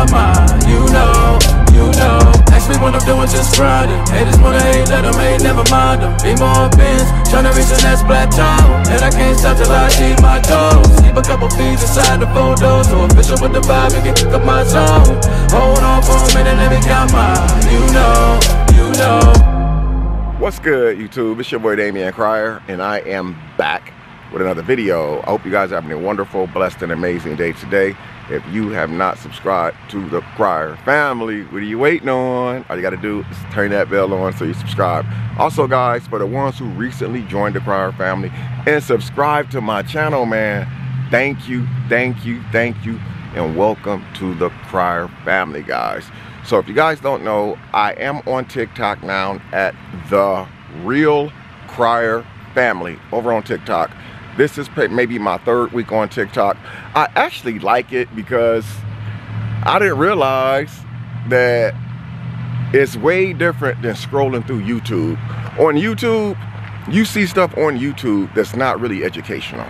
count mine. You know. Ask me what I'm doing, just grinding. Haters wanna hate, let them hate, never mind them. Be more bins, tryna reach the next plateau. And I can't stop till I achieve my goals. Keep a couple feet inside the photos. So official with the vibe, you can kick up my zone. Hold on for a minute, let me count mine. You know. What's good, YouTube? It's your boy Damion Crier, and I am back with another video. I hope you guys are having a wonderful, blessed, and amazing day today. If you have not subscribed to the Crier family, what are you waiting on? All you got to do is turn that bell on so you subscribe. Also, guys, for the ones who recently joined the Crier family and subscribed to my channel, man, thank you, and welcome to the Crier family, guys. So if you guys don't know, I am on TikTok now at the Real Crier family over on TikTok. This is maybe my third week on TikTok. I actually like it because I didn't realize that it's way different than scrolling through YouTube. On YouTube, you see stuff on YouTube that's not really educational,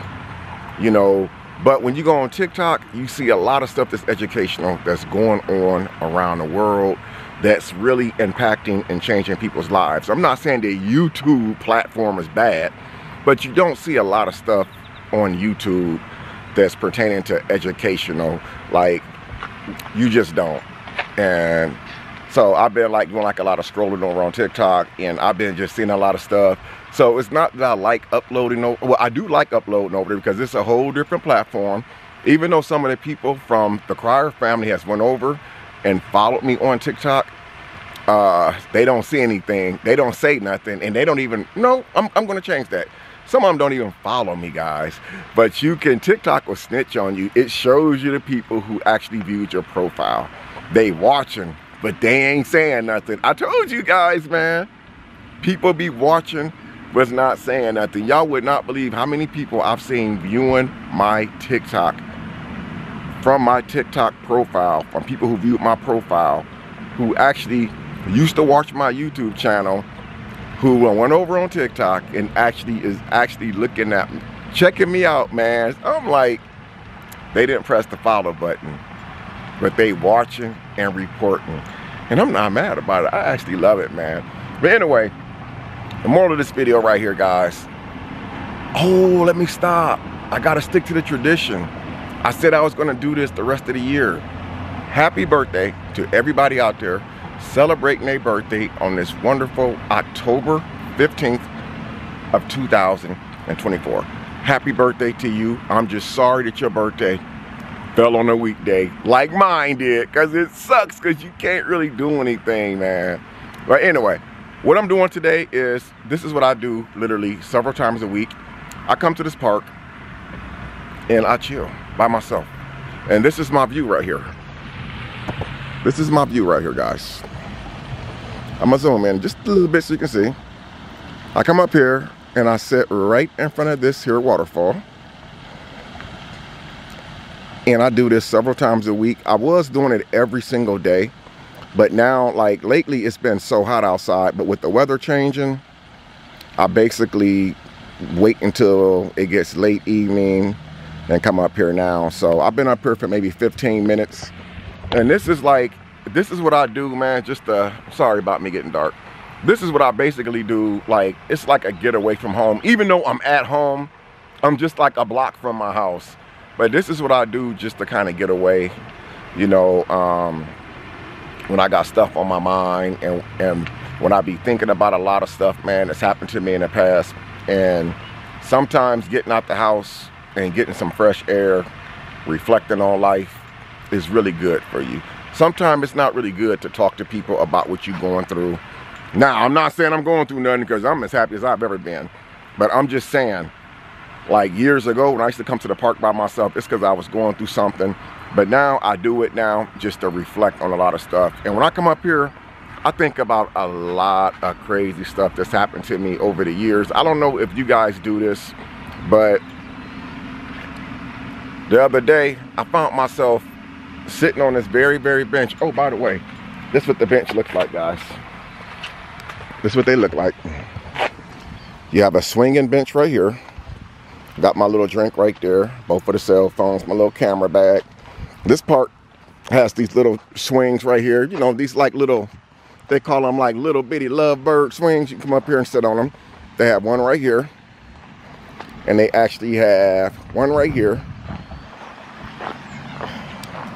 you know, but when you go on TikTok, you see a lot of stuff that's educational, that's going on around the world, that's really impacting and changing people's lives. I'm not saying the YouTube platform is bad, but you don't see a lot of stuff on YouTube that's pertaining to educational, like, you just don't. And so I've been like doing like a lot of scrolling over on TikTok, and I've been just seeing a lot of stuff. So it's not that I like uploading over, well, I do like uploading over there because it's a whole different platform. Even though some of the people from the Crier family has went over and followed me on TikTok, they don't see anything, they don't say nothing, and they don't even know. I'm gonna change that. Some of them don't even follow me, guys. But you can, TikTok will snitch on you. It shows you the people who actually viewed your profile. They watching, but they ain't saying nothing. I told you guys, man. People be watching, but not saying nothing. Y'all would not believe how many people I've seen viewing my TikTok, from my TikTok profile, from people who viewed my profile, who actually used to watch my YouTube channel, who went over on TikTok and actually looking at me, checking me out, man. I'm like, they didn't press the follow button, but they watching and reporting. And I'm not mad about it. I actually love it, man. But anyway, the moral of this video right here, guys. Oh, let me stop. I gotta stick to the tradition. I said I was gonna do this the rest of the year. Happy birthday to everybody out there celebrating their birthday on this wonderful October 15th of 2024. Happy birthday to you. I'm just sorry that your birthday fell on a weekday like mine did, because it sucks because you can't really do anything, man. But anyway, what I'm doing today is, this is what I do literally several times a week. I come to this park and I chill by myself. And this is my view right here. This is my view right here, guys. I'm gonna zoom in just a little bit so you can see. I come up here and I sit right in front of this here waterfall. And I do this several times a week. I was doing it every single day, but now, like lately, it's been so hot outside, but with the weather changing, I basically wait until it gets late evening and come up here now. So I've been up here for maybe 15 minutes. And this is what I do, man. Just sorry about me getting dark. This is what I basically do. Like, it's like a getaway from home. Even though I'm at home, I'm just like a block from my house. But this is what I do just to kind of get away, you know, when I got stuff on my mind, and when I be thinking about a lot of stuff, man, that's happened to me in the past. And sometimes getting out the house and getting some fresh air, reflecting on life, is really good for you. Sometimes it's not really good to talk to people about what you're going through. Now, I'm not saying I'm going through nothing, because I'm as happy as I've ever been. But I'm just saying, like years ago when I used to come to the park by myself, it's because I was going through something. But now I do it now just to reflect on a lot of stuff. And when I come up here, I think about a lot of crazy stuff that's happened to me over the years. I don't know if you guys do this, but the other day I found myself sitting on this very bench. Oh, by the way, this is what the bench looks like, guys. This is what they look like. You have a swinging bench right here. Got my little drink right there, both of the cell phones, my little camera bag. This park Has these little swings right here. You know, these like little, they call them like little bitty lovebird swings. You come up here and sit on them. They have one right here. And they actually have one right here.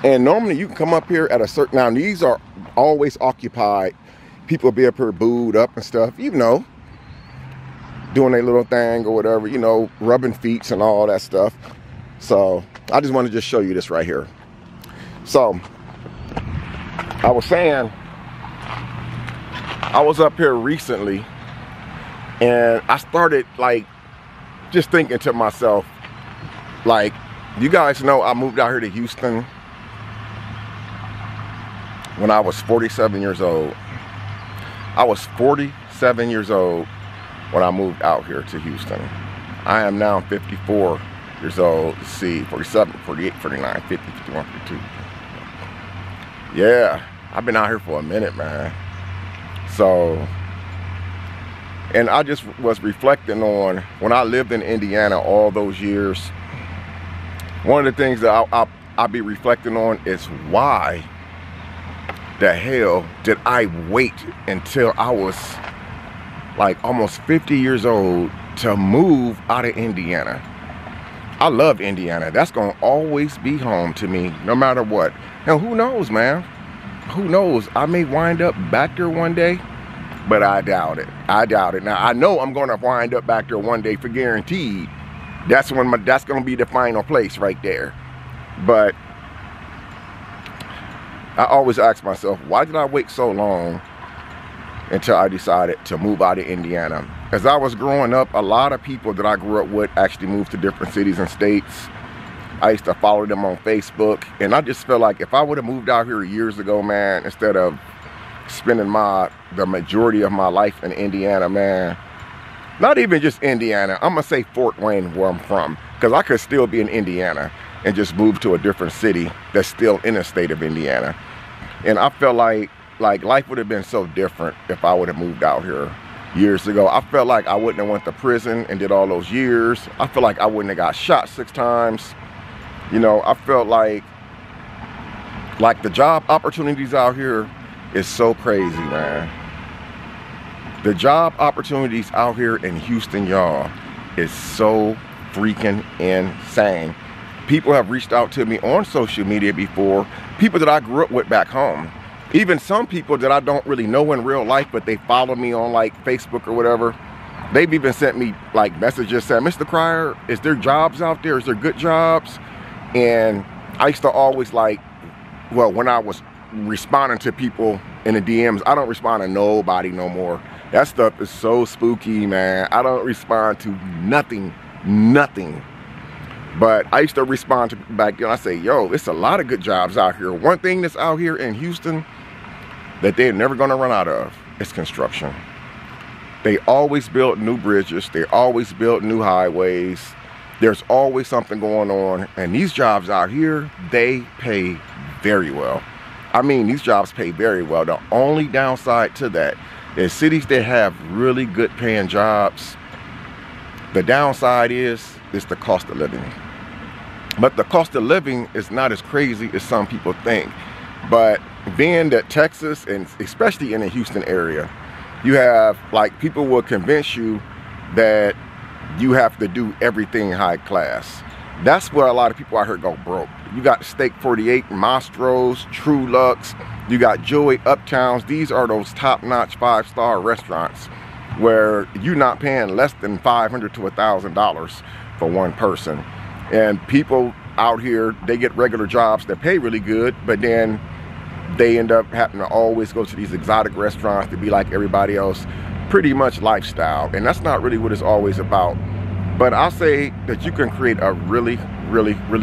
And normally you can come up here at a certain, now these are always occupied. People be up here booed up and stuff, you know, doing their little thing or whatever, you know, rubbing feet and all that stuff. So I just want to just show you this right here. So I was saying, I was up here recently and I started like just thinking to myself, like, you guys know I moved out here to Houston when I was 47 years old. I was 47 years old when I moved out here to Houston. I am now 54 years old. Let's see, 47, 48, 49, 50, 51, 52. Yeah, I've been out here for a minute, man. So, and I just was reflecting on when I lived in Indiana all those years. One of the things that I'll be reflecting on is why the hell did I wait until I was like almost 50 years old to move out of Indiana. I love Indiana. That's gonna always be home to me no matter what. And who knows, man? Who knows? I may wind up back there one day, but I doubt it. I doubt it. Now I know I'm gonna wind up back there one day for guaranteed. That's when that's gonna be the final place right there. But I always ask myself, why did I wait so long until I decided to move out of Indiana? As I was growing up, a lot of people that I grew up with actually moved to different cities and states. I used to follow them on Facebook, and I just felt like if I would have moved out here years ago, man, instead of spending the majority of my life in Indiana, man, not even just Indiana, I'm gonna say Fort Wayne, where I'm from, because I could still be in Indiana and just move to a different city that's still in the state of Indiana. And I felt like life would have been so different if I would have moved out here years ago. I felt like I wouldn't have went to prison and did all those years. I feel like I wouldn't have got shot 6 times. You know, I felt like the job opportunities out here is so crazy, man. The job opportunities out here in Houston, y'all, is so freaking insane. People have reached out to me on social media before, people that I grew up with back home. Even some people that I don't really know in real life, but they follow me on like Facebook or whatever. They've even sent me like messages saying, Mr. Cryer, is there jobs out there? Is there good jobs? And I used to always like, well, when I was responding to people in the DMs, I don't respond to nobody no more. That stuff is so spooky, man. I don't respond to nothing. But I used to respond to back then. I say, yo, it's a lot of good jobs out here. One thing that's out here in Houston that they're never gonna run out of is construction. They always build new bridges. They always build new highways. There's always something going on. And these jobs out here, they pay very well. I mean, these jobs pay very well. The only downside to that is cities that have really good paying jobs, the downside is the cost of living. But the cost of living is not as crazy as some people think. But being that Texas, and especially in the Houston area, you have, like, people will convince you that you have to do everything high class. That's where a lot of people out here go broke. You got Steak 48, Mastro's, True Lux, you got Joey Uptowns. These are those top-notch 5-star restaurants where you're not paying less than $500 to $1,000 for one person. And people out here, they get regular jobs that pay really good, but then they end up having to always go to these exotic restaurants to be like everybody else. Pretty much lifestyle, and that's not really what it's always about. But I'll say that you can create a really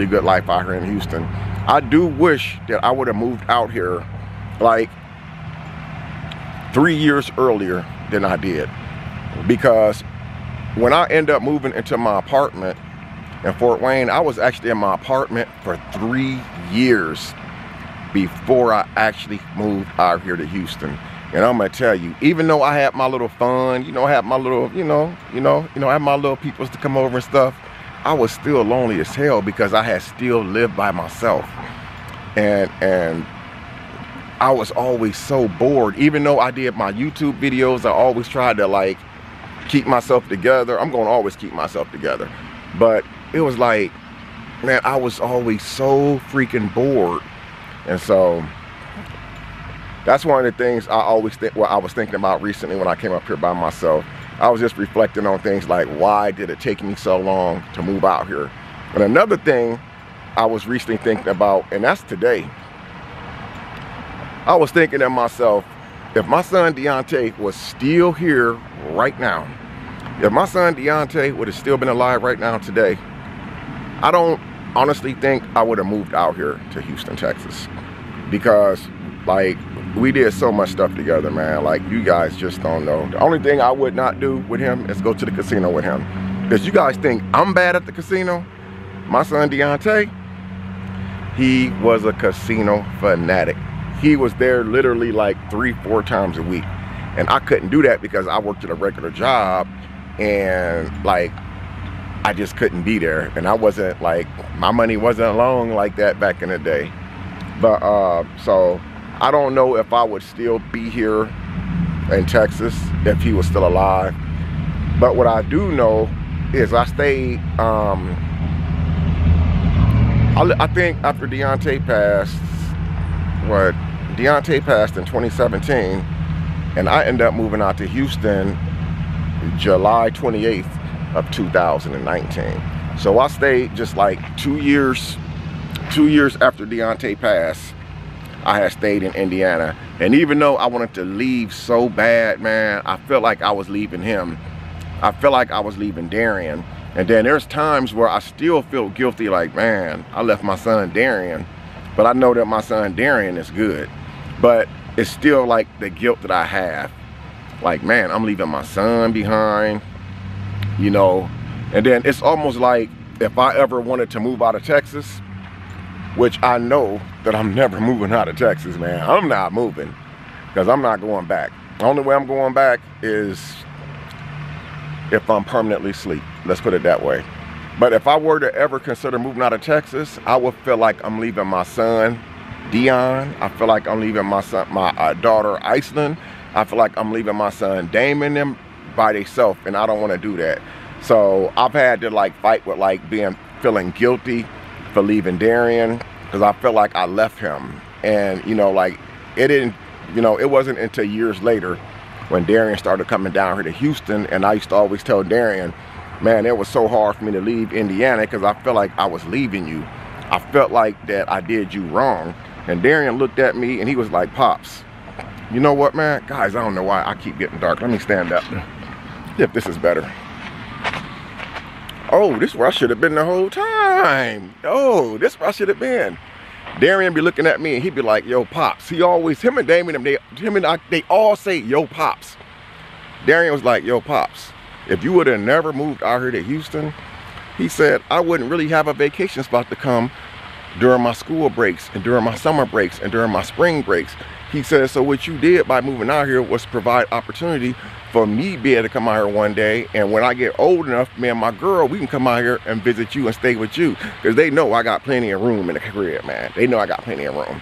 good life out here in Houston. I do wish that I would have moved out here like 3 years earlier than I did, because when I end up moving into my apartment in Fort Wayne, I was actually in my apartment for 3 years before I actually moved out here to Houston. And I'm gonna tell you, even though I had my little fun, you know, I had my little, I had my little peoples to come over and stuff, I was still lonely as hell because I had still lived by myself. and I was always so bored. Even though I did my YouTube videos, I always tried to like keep myself together. I'm gonna always keep myself together. But it was like, man, I was always so freaking bored. And so that's one of the things I always think, well, I was thinking about recently when I came up here by myself. I was just reflecting on things like, why did it take me so long to move out here? And another thing I was recently thinking about, and that's today, I was thinking to myself, if my son Deontay was still here right now, if my son Deontay would have still been alive right now today, I don't honestly think I would have moved out here to Houston, Texas. Because like, we did so much stuff together, man. Like, you guys just don't know. The only thing I would not do with him is go to the casino with him. Because you guys think I'm bad at the casino. My son Deontay, he was a casino fanatic. He was there literally like 3-4 times a week. And I couldn't do that because I worked at a regular job, and like, I just couldn't be there. And I wasn't like, my money wasn't long like that back in the day. But so I don't know if I would still be here in Texas if he was still alive. But what I do know is I stayed, I think after Deontay passed, Deontay passed in 2017, and I ended up moving out to Houston July 28th of 2019. So I stayed just like 2 years after Deontay passed. I had stayed in Indiana. And even though I wanted to leave so bad, man, I felt like I was leaving him. I felt like I was leaving Damion. And then there's times where I still feel guilty, like, man, I left my son Damion, but I know that my son Damion is good. But it's still like the guilt that I have. Like, man, I'm leaving my son behind, you know. And then it's almost like if I ever wanted to move out of Texas, which I know that I'm never moving out of Texas, man. I'm not moving, because I'm not going back. The only way I'm going back is if I'm permanently asleep. Let's put it that way. But if I were to ever consider moving out of Texas, I would feel like I'm leaving my son, Dion. I feel like I'm leaving my son, my daughter, Iceland. I feel like I'm leaving my son, Damion, them by themselves, and I don't want to do that. So I've had to like fight with like feeling guilty for leaving Damion, because I felt like I left him. And you know, like, it didn't, you know, it wasn't until years later when Damion started coming down here to Houston, and I used to always tell Damion, man, it was so hard for me to leave Indiana because I felt like I was leaving you. I felt like that I did you wrong. And Damion looked at me and he was like, Pops, you know what, man? Guys, I don't know why I keep getting dark. Let me stand up. If this is better. Oh, this is where I should have been the whole time. Oh, this is where I should have been. Damion be looking at me and he'd be like, yo, Pops. He always, him and Damion, they all say, yo, Pops. Damion was like, yo, Pops, if you would have never moved out here to Houston, he said, I wouldn't really have a vacation spot to come during my school breaks and during my summer breaks and during my spring breaks. He said, so what you did by moving out here was provide opportunity for me to be able to come out here one day, and when I get old enough, me and my girl, we can come out here and visit you and stay with you, because they know I got plenty of room in the crib, man. They know I got plenty of room,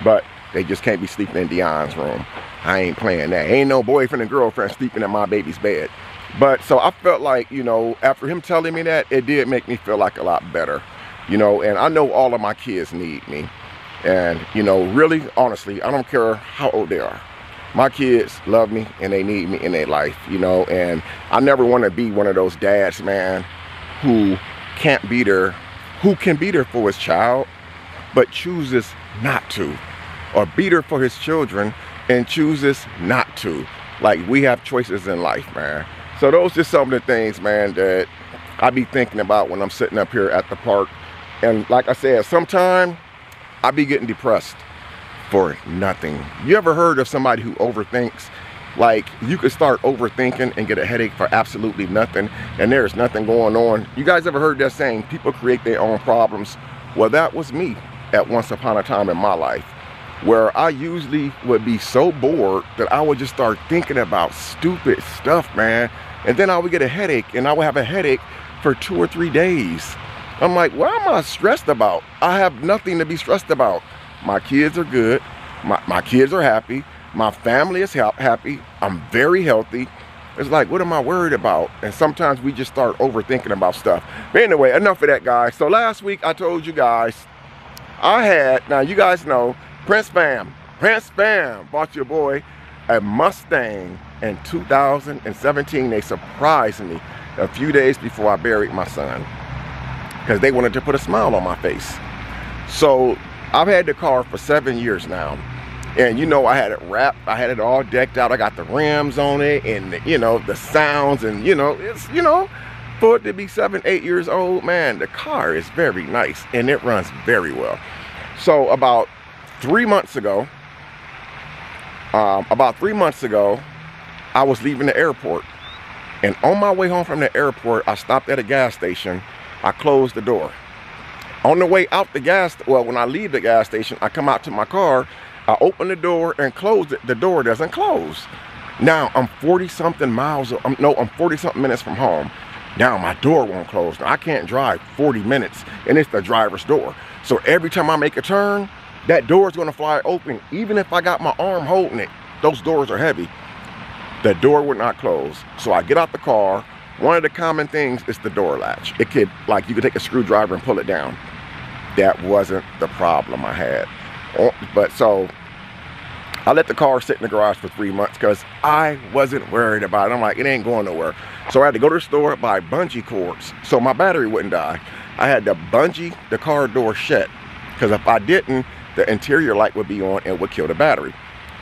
but they just can't be sleeping in Dion's room. I ain't playing that. Ain't no boyfriend and girlfriend sleeping in my baby's bed. But so I felt like, you know, after him telling me that, it did make me feel like a lot better, you know. And I know all of my kids need me, and you know, really, honestly, I don't care how old they are. My kids love me and they need me in their life, you know. And I never want to be one of those dads, man, who can be there for his child, but chooses not to, or be there for his children and chooses not to. Like, we have choices in life, man. So those are just some of the things, man, that I be thinking about when I'm sitting up here at the park. And like I said, sometimes I be getting depressed for nothing. You ever heard of somebody who overthinks? Like, you could start overthinking and get a headache for absolutely nothing, and there's nothing going on. You guys ever heard that saying, people create their own problems? Well, that was me at once upon a time in my life, where I usually would be so bored that I would just start thinking about stupid stuff, man. And then I would get a headache, and I would have a headache for 2 or 3 days. I'm like, what am I stressed about? I have nothing to be stressed about. My kids are good. My kids are happy. My family is happy. I'm very healthy. It's like, what am I worried about? And sometimes we just start overthinking about stuff. But anyway, enough of that, guys. So last week I told you guys now you guys know, Prince Fam bought your boy a Mustang in 2017. They surprised me a few days before I buried my son because they wanted to put a smile on my face. So I've had the car for 7 years now. And you know, I had it wrapped, I had it all decked out, I got the rims on it, and you know, the sounds, and you know, it's, you know, for it to be 7, 8 years old, man, the car is very nice and it runs very well. So about 3 months ago, I was leaving the airport, and on my way home from the airport, I stopped at a gas station. I closed the door. On the way out when I leave the gas station, I come out to my car, I open the door and close it. The door doesn't close. Now I'm 40-something miles, I'm 40-something minutes from home. Now my door won't close. Now I can't drive 40 minutes, and it's the driver's door. So every time I make a turn, that door is gonna fly open. Even if I got my arm holding it, those doors are heavy. The door would not close. So I get out the car. One of the common things is the door latch. It could, like, you could take a screwdriver and pull it down. That wasn't the problem I had. But so I let the car sit in the garage for 3 months because I wasn't worried about it. I'm like, it ain't going nowhere. So I had to go to the store, buy bungee cords so my battery wouldn't die. I had to bungee the car door shut because if I didn't, the interior light would be on and would kill the battery.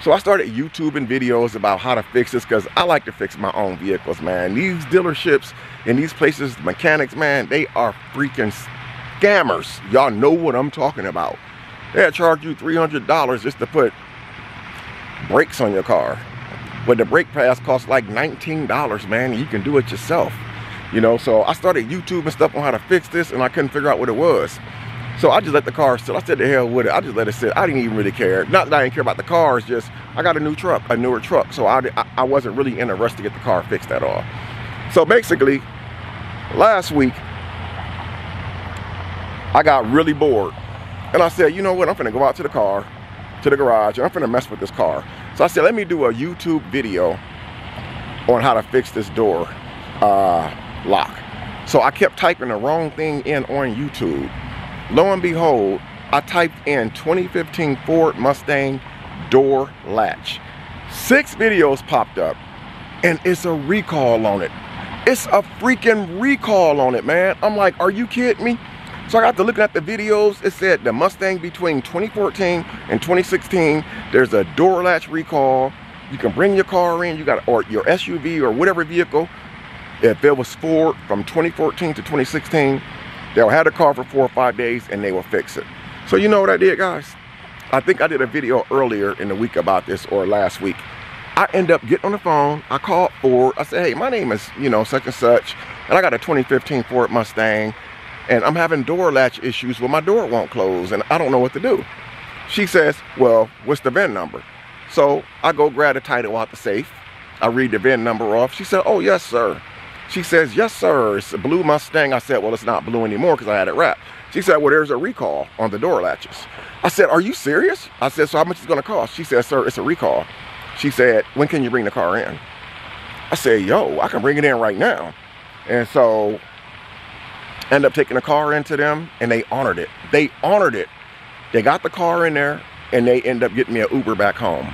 So I started YouTubing videos about how to fix this because I like to fix my own vehicles, man. These dealerships and these places, mechanics, man, they are freaking scammers. Y'all know what I'm talking about. They'll charge you $300 just to put brakes on your car. But the brake pads cost like $19, man. And you can do it yourself. You know, so I started YouTubing stuff on how to fix this, and I couldn't figure out what it was. So I just let the car sit. I said the hell with it. I just let it sit. I didn't even really care. Not that I didn't care about the car, it's just I got a newer truck. So I wasn't really in a rush to get the car fixed at all. So basically, last week, I got really bored. And I said, you know what, I'm finna go out to the garage, and I'm finna mess with this car. So I said, let me do a YouTube video on how to fix this door lock. So I kept typing the wrong thing in on YouTube. Lo and behold, I typed in 2015 Ford Mustang door latch. 6 videos popped up, and it's a recall on it. It's a freaking recall on it, man. I'm like, are you kidding me? So I got to looking at the videos. It said the Mustang between 2014 and 2016, there's a door latch recall. You can bring your car in, or your SUV or whatever vehicle. If it was Ford from 2014 to 2016, they'll have the car for 4 or 5 days and they will fix it. So you know what I did, guys? I think I did a video earlier in the week about this, or last week. I end up getting on the phone. I called Ford. I said, hey, my name is, you know, such and such, and I got a 2015 Ford Mustang, and I'm having door latch issues where my door won't close, and I don't know what to do. She says, well, what's the VIN number? So I go grab the title out the safe. I read the VIN number off. She said, oh, yes, sir. She says, yes, sir, it's a blue Mustang. I said, well, it's not blue anymore because I had it wrapped. She said, well, there's a recall on the door latches. I said, are you serious? I said, so how much is it going to cost? She said, sir, it's a recall. She said, when can you bring the car in? I said, yo, I can bring it in right now. And so end up taking the car into them, and they honored it. They honored it. They got the car in there, and they end up getting me an Uber back home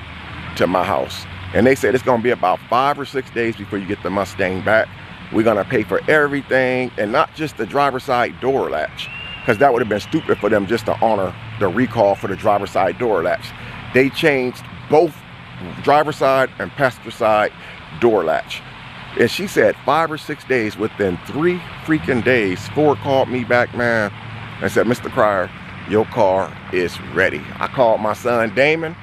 to my house. And they said it's going to be about 5 or 6 days before you get the Mustang back. We're going to pay for everything, and not just the driver's side door latch, because that would have been stupid for them just to honor the recall for the driver's side door latch. They changed both driver's side and passenger side door latch. And she said 5 or 6 days. Within 3 freaking days, Ford called me back, man, and said, Mr. Cryer, your car is ready. I called my son, Damion.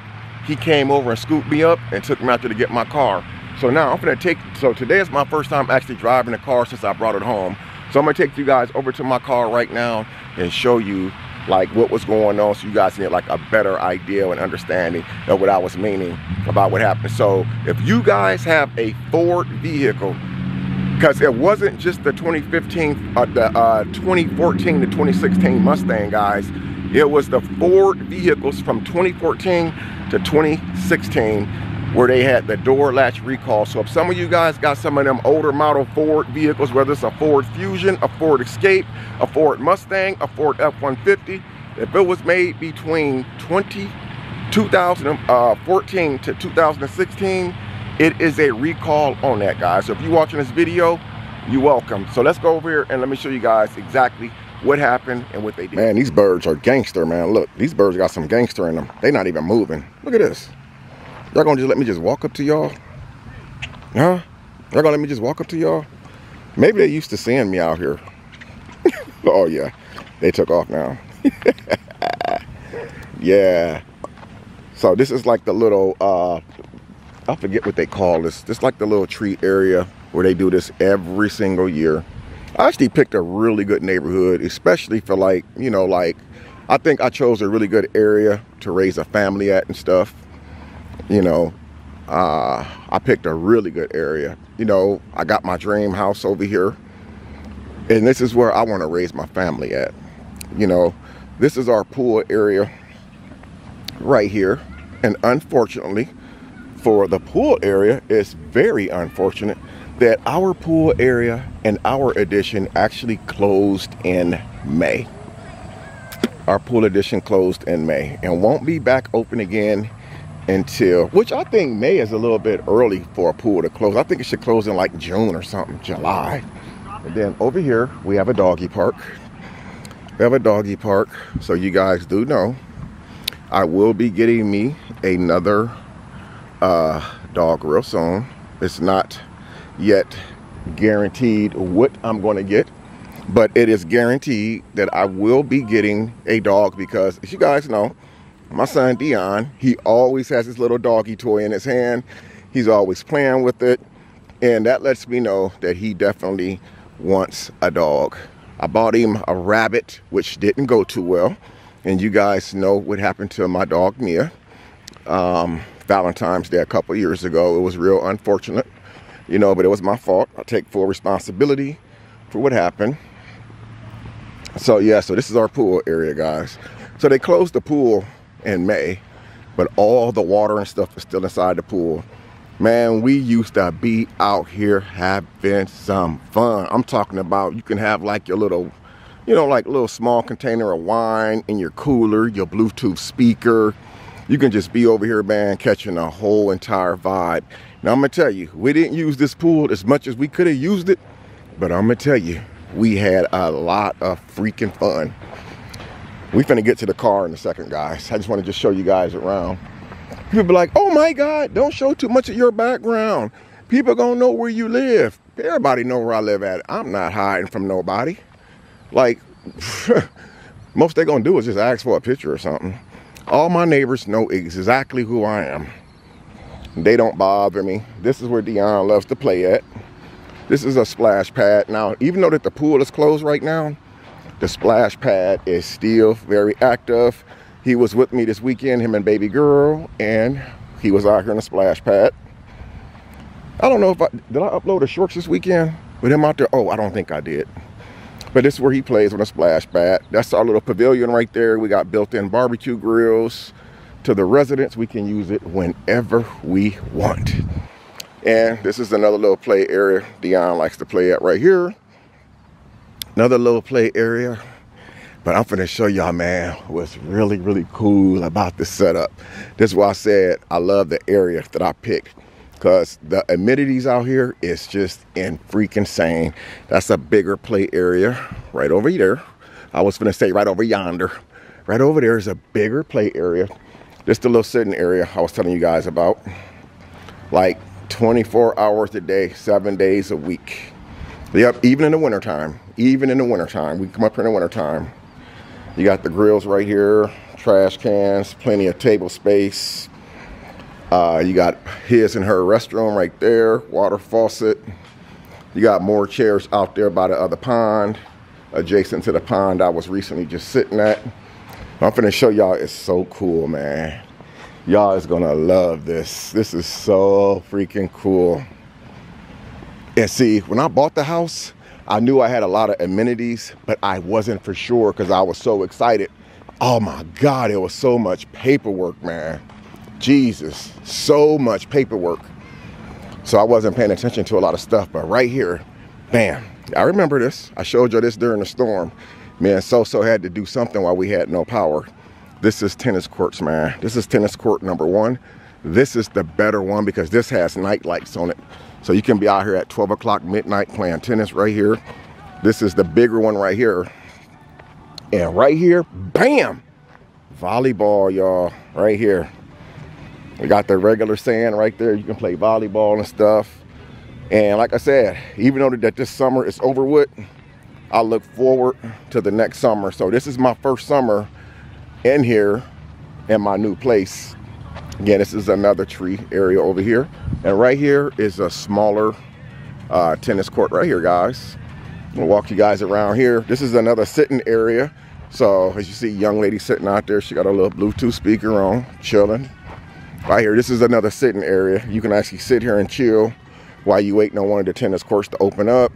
He came over and scooped me up and took me out there to get my car. So now I'm gonna so today is my first time actually driving the car since I brought it home. So I'm gonna take you guys over to my car right now and show you like what was going on, so you guys get like a better idea and understanding of what I was meaning about what happened. So if you guys have a Ford vehicle, because it wasn't just the 2015, the 2014 to 2016 Mustang, guys. It was the Ford vehicles from 2014 to 2016 where they had the door latch recall. So if some of you guys got some of them older model Ford vehicles, whether it's a Ford Fusion, a Ford Escape, a Ford Mustang, a Ford F-150, if it was made between 2014 to 2016, it is a recall on that, guys. So if you're watching this video, you're welcome. So let's go over here and let me show you guys exactly what happened and what they did. Man, these birds are gangster, man. Look, these birds got some gangster in them. They're not even moving. Look at this. Y'all gonna just let me just walk up to y'all? Huh? Y'all gonna let me just walk up to y'all? Maybe they used to seeing me out here. Oh yeah, they took off now. Yeah. So this is like the little, I forget what they call this. This is like the little treat area where they do this every single year. I actually picked a really good neighborhood, especially for like, you know, like, I think I chose a really good area to raise a family at and stuff. You know, I picked a really good area. You know, I got my dream house over here. And this is where I want to raise my family at. You know, this is our pool area right here. And unfortunately, for the pool area, it's very unfortunate that our pool area and our addition actually closed in May. Our pool addition closed in May and won't be back open again until, which I think May is a little bit early for a pool to close. I think it should close in like June or something, July. And then over here, we have a doggy park. We have a doggy park. So you guys do know, I will be getting me another dog real soon. It's not yet guaranteed what I'm going to get, but it is guaranteed that I will be getting a dog because, as you guys know, my son Dion, he always has his little doggy toy in his hand. He's always playing with it, and that lets me know that he definitely wants a dog. I bought him a rabbit, which didn't go too well, and you guys know what happened to my dog Mia. Valentine's Day a couple years ago. It was real unfortunate, you know, but it was my fault. I take full responsibility for what happened. So yeah, so this is our pool area, guys. So they closed the pool in May, but all the water and stuff is still inside the pool. Man, we used to be out here having some fun. I'm talking about, you can have like your little, you know, like a little small container of wine in your cooler, your Bluetooth speaker. You can just be over here, man, catching a whole entire vibe. Now, I'm going to tell you, we didn't use this pool as much as we could have used it, but I'm going to tell you, we had a lot of freaking fun. We finna get to the car in a second, guys. I just want to just show you guys around. People be like, oh my God, don't show too much of your background. People gonna know where you live. Everybody know where I live at. I'm not hiding from nobody. Like, most they gonna do is just ask for a picture or something. All my neighbors know exactly who I am. They don't bother me. This is where Dion loves to play at. This is a splash pad. Now, even though that the pool is closed right now, the splash pad is still very active. He was with me this weekend, him and baby girl, and he was out here in the splash pad. I don't know if did I upload a shorts this weekend with him out there? Oh, I don't think I did. But this is where he plays on a splash pad. That's our little pavilion right there. We got built-in barbecue grills. To the residents, we can use it whenever we want. And this is another little play area Dion likes to play at right here. Another little play area. But I'm finna show y'all, man, what's really, really cool about this setup. This is why I said I love the area that I picked, because the amenities out here is just in freaking insane. That's a bigger play area right over there. I was finna say right over yonder. Right over there is a bigger play area. This the little sitting area I was telling you guys about. Like 24 hours a day, 7 days a week. Yep, even in the wintertime. Even in the wintertime. We come up here in the wintertime. You got the grills right here, trash cans, plenty of table space. You got his and her restroom right there, water faucet. You got more chairs out there by the other pond, adjacent to the pond I was recently just sitting at. I'm finna show y'all, it's so cool, man. Y'all is gonna love this. This is so freaking cool. And see, when I bought the house, I knew I had a lot of amenities, but I wasn't for sure because I was so excited Oh my God, it was so much paperwork, man. Jesus, so much paperwork. So I wasn't paying attention to a lot of stuff, but right here, bam. I remember this. I showed you this during the storm. Man, So had to do something while we had no power. This is tennis courts, man. This is tennis court number 1. This is the better one because this has night lights on it. So you can be out here at 12 o'clock midnight playing tennis right here. This is the bigger one right here. And right here, bam, volleyball, y'all, right here. We got the regular sand right there. You can play volleyball and stuff. And like I said, even though that this summer is over with, I look forward to the next summer. So this is my first summer in here in my new place. Again, this is another tree area over here. And right here is a smaller tennis court right here, guys. I'll walk you guys around here. This is another sitting area. So as you see, young lady sitting out there, she got a little Bluetooth speaker on, chilling. Right here, this is another sitting area. You can actually sit here and chill while you waiting on one of the tennis courts to open up.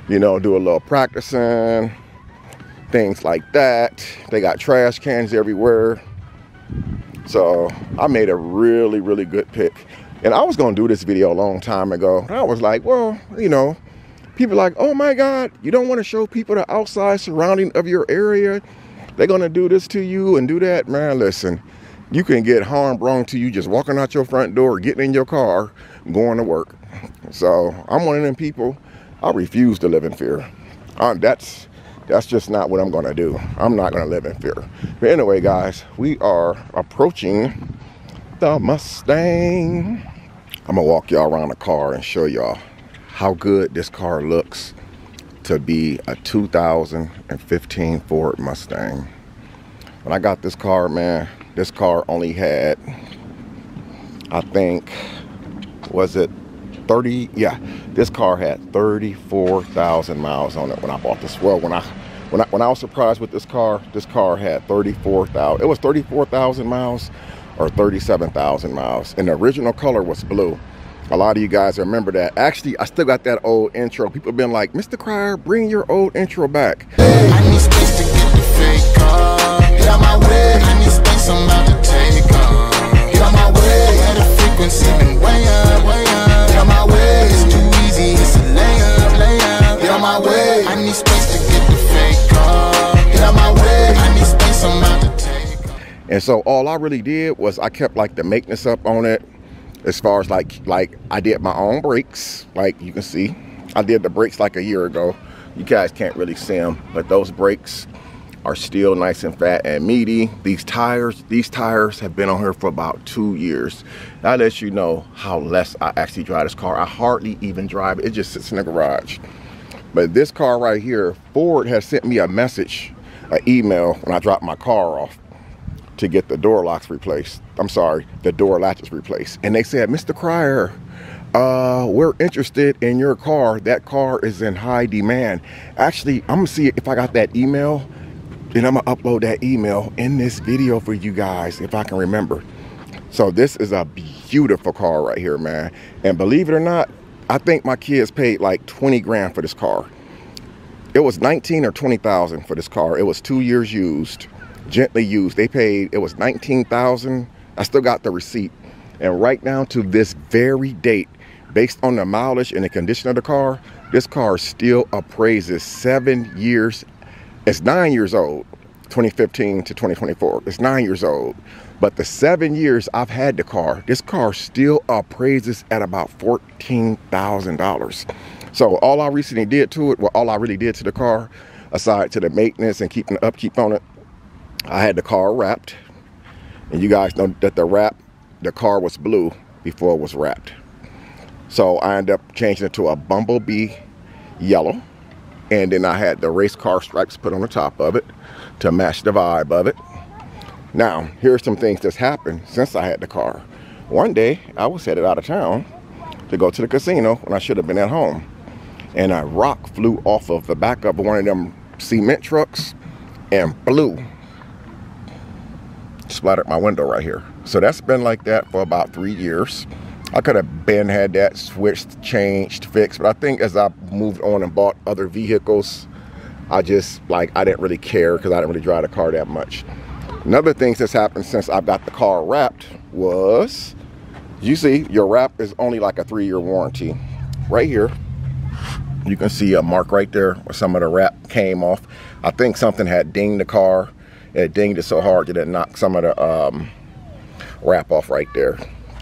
You know, do a little practicing, things like that. They got trash cans everywhere. So I made a really, really good pick. And I was gonna do this video a long time ago. And I was like, well, you know, people are like, oh my God, you don't want to show people the outside surrounding of your area. They're gonna do this to you and do that. Man, listen, you can get harm brought to you just walking out your front door, getting in your car, going to work. So I'm one of them people. I refuse to live in fear. That's just not what I'm gonna do. I'm not gonna live in fear. But anyway, guys, we are approaching the Mustang. I'm gonna walk y'all around the car and show y'all how good this car looks to be a 2015 Ford Mustang. When I got this car, man, this car only had, I think, was it 30? Yeah, this car had 34,000 miles on it when I bought this. Well, when I was surprised with this car had 34,000. It was 34,000 miles or 37,000 miles. And the original color was blue. A lot of you guys remember that. Actually, I still got that old intro. People have been like, Mr. Crier, bring your old intro back. I need space to get the fake car. Get out my way. I need space, I'm about to take off. Get out my way. Yeah, the frequency been way up, way up. Get out my way. It's too easy, it's a layup, layup. Get out my way. I need space to get the fake car. Get out my way. I need space, I'm about to take off. And so all I really did was I kept like the maintenance up on it. As far as like I did my own brakes, like you can see, I did the brakes like a year ago. You guys can't really see them, but those brakes are still nice and fat and meaty. These tires have been on here for about 2 years. That lets you know how less I actually drive this car. I hardly even drive it. It just sits in the garage. But this car right here, Ford has sent me a message, an email when I dropped my car off to get the door locks replaced. I'm sorry, the door latches replaced. And they said, Mr. Crier, we're interested in your car. That car is in high demand. Actually, I'm gonna see if I got that email, and I'm gonna upload that email in this video for you guys, if I can remember. So this is a beautiful car right here, man. And believe it or not, I think my kids paid like 20 grand for this car. It was 19 or 20,000 for this car. It was 2 years used. Gently used. They paid, it was 19,000. I still got the receipt. And right down to this very date, based on the mileage and the condition of the car, this car still appraises 7 years. It's 9 years old, 2015 to 2024. It's 9 years old. But the 7 years I've had the car, this car still appraises at about $14,000. So all I recently did to it, well, all I really did to the car, aside to the maintenance and keeping the upkeep on it, I had the car wrapped, and you guys know that the car was blue before it was wrapped. So I ended up changing it to a bumblebee yellow, and then I had the race car stripes put on the top of it to match the vibe of it. Now, here's some things that's happened since I had the car. One day, I was headed out of town to go to the casino when I should have been at home, and a rock flew off of the back of one of them cement trucks and blew. Splattered my window right here. So that's been like that for about 3 years. I could have been had that switched, changed, fixed, but I think as I moved on and bought other vehicles, I didn't really care because I didn't really drive the car that much. Another thing that's happened since I got the car wrapped was, you see, your wrap is only like a 3-year warranty. Right here, you can see a mark right there where some of the wrap came off. I think something had dinged the car. It dinged it so hard that it knocked some of the wrap off right there.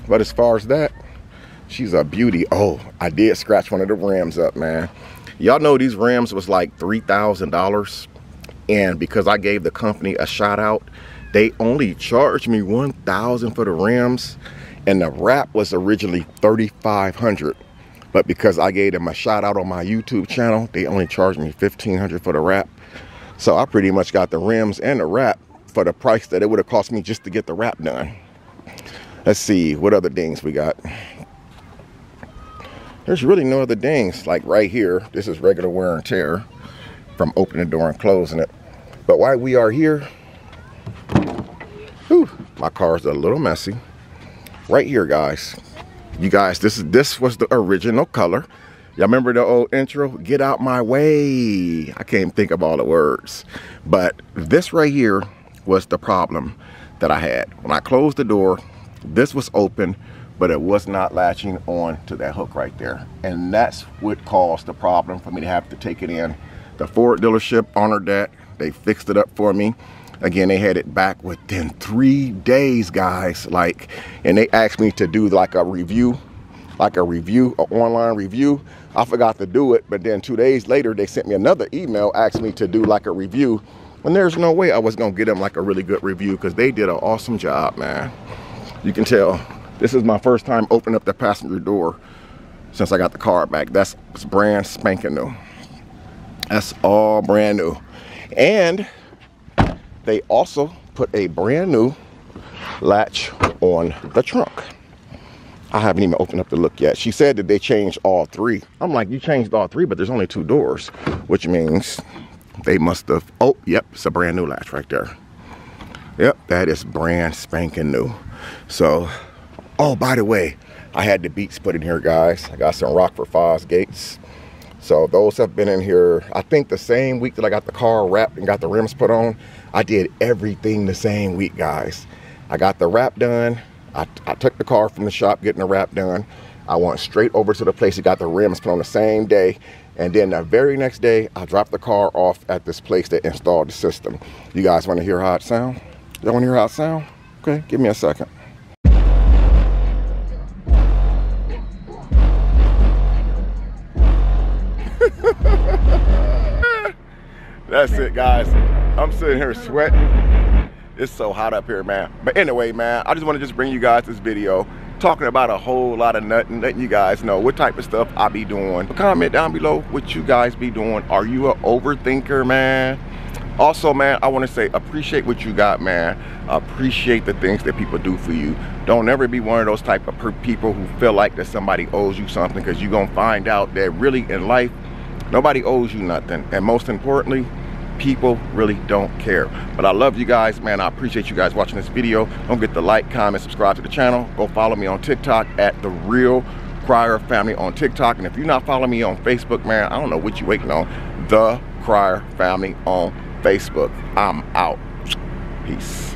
But as far as that, she's a beauty. Oh, I did scratch one of the rims up, man. Y'all know these rims was like $3,000. And because I gave the company a shout out, they only charged me $1,000 for the rims. And the wrap was originally $3,500. But because I gave them a shout out on my YouTube channel, they only charged me $1,500 for the wrap. So I pretty much got the rims and the wrap for the price that it would have cost me just to get the wrap done. Let's see, what other dings we got? There's really no other dings. Like right here, this is regular wear and tear from opening the door and closing it. But while we are here, whew, my car's a little messy. Right here, guys. You guys, this was the original color. Y'all remember the old intro? Get out my way. I can't think of all the words. But this right here was the problem that I had. When I closed the door, this was open, but it was not latching on to that hook right there. And that's what caused the problem for me to have to take it in. The Ford dealership honored that. They fixed it up for me. Again, they had it back within 3 days, guys. And they asked me to do like a review, an online review. I forgot to do it, but then 2 days later, they sent me another email asking me to do like a review. And there's no way I was gonna get them like a really good review because they did an awesome job, man. You can tell this is my first time opening up the passenger door since I got the car back. That's brand spanking new. That's all brand new. And they also put a brand new latch on the trunk. I haven't even opened up the look yet. She said that they changed all 3. I'm like, you changed all 3, but there's only 2 doors, which means they must have, oh, yep, it's a brand new latch right there. Yep, that is brand spanking new. So, oh, by the way, I had the beats put in here, guys. I got some Rockford Foz gates. So those have been in here, I think the same week that I got the car wrapped and got the rims put on. I did everything the same week, guys. I got the wrap done. I took the car from the shop getting the wrap done. I went straight over to the place that got the rims put on the same day. And then the very next day, I dropped the car off at this place that installed the system. You guys want to hear how it sounds? Y'all want to hear how it sounds? Okay, give me a second. That's it, guys. I'm sitting here sweating. It's so hot up here, man. But anyway, man, I just want to bring you guys this video talking about a whole lot of nothing, letting you guys know what type of stuff I be doing. Comment down below what you guys be doing. Are you an overthinker, man? Also, man, I want to say appreciate what you got, man. Appreciate the things that people do for you. Don't ever be one of those type of people who feel like that somebody owes you something, because you're gonna find out that really in life nobody owes you nothing. And most importantly, people really don't care. But I love you guys, man. I appreciate you guys watching this video. Don't forget to like, comment, subscribe to the channel. Go follow me on TikTok at The Real Crier Family on TikTok. And if you're not following me on Facebook, man, I don't know what you're waiting on. The Crier Family on Facebook. I'm out. Peace.